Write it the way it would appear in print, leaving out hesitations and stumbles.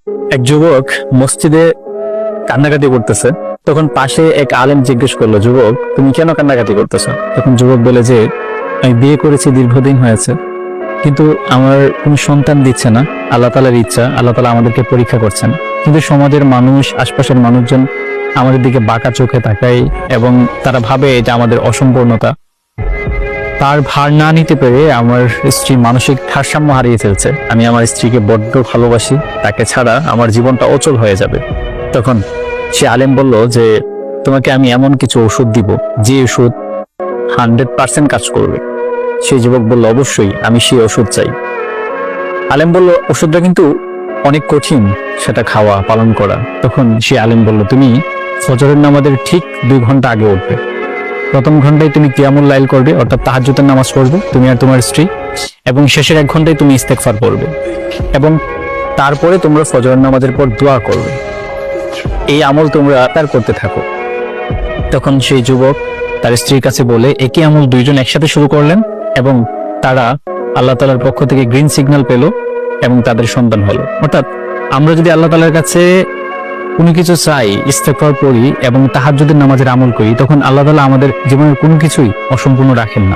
এক যুবক মসজিদে কান্নাকাটি করতেছে। তখন পাশে এক আলেম জিজ্ঞেস করলো, যুবক তুমি কেন কান্নাকাটি করতেছো? তখন যুবক বলে যে, আমি বিয়ে করেছি, দীর্ঘদিন হয়েছে, কিন্তু আমার কোনো সন্তান দিচ্ছে না। আল্লাহ তাআলার ইচ্ছা, আল্লাহ তাআলা আমাদেরকে পরীক্ষা করছেন, কিন্তু সমাজের মানুষ, আশপাশের মানুষজন আমাদের দিকে বাঁকা চোখে তাকায় এবং তারা ভাবে এটা আমাদের অসম্পূর্ণতা। তার ভার না নিতে পেরে আমার স্ত্রী মানসিক ভারসাম্য হারিয়ে ফেলছে। আমি আমার স্ত্রীকে বড্ড ভালোবাসি, তাকে ছাড়া আমার জীবনটা অচল হয়ে যাবে। তখন সে আলেম বলল যে, তোমাকে আমি এমন কিছু ওষুধ দিব যে ওষুধ 100% কাজ করবে। সেই যুবক বলল, অবশ্যই, আমি সেই ওষুধ চাই। আলেম বলল, ওষুধটা কিন্তু অনেক কঠিন সেটা খাওয়া, পালন করা। তখন সে আলেম বলল, তুমি ফজরের নামাজের ঠিক 2 ঘন্টা আগে উঠবে। প্রথম ঘন্টায় তুমি কিয়ামুল লাইল করবে, অর্থাৎ তাহাজ্জুদের নামাজ পড়বে তুমি আর তোমার স্ত্রী, এবং শেষের 1 ঘন্টায় তুমি ইস্তেগফার পড়বে, এবং তারপরে তোমরা ফজরের নামাজের পর দোয়া করবে। এই আমল তোমরা তার করতে থাকো। তখন সেই যুবক তার স্ত্রীর কাছে বলে, একই আমল 2 জন একসাথে শুরু করলেন এবং তারা আল্লাহ তাআলার পক্ষ থেকে গ্রিন সিগন্যাল পেল এবং তাদের সন্তান হলো। অর্থাৎ আমরা যদি আল্লাহ তাআলার কাছে কোনো কিছু চাই, ইস্তেগফার পড়ি এবং তাহাজ্জুদের নামাজের আমল করি, তখন আল্লাহ তাআলা আমাদের জীবনের কোনো কিছুই অসম্পূর্ণ রাখেন না।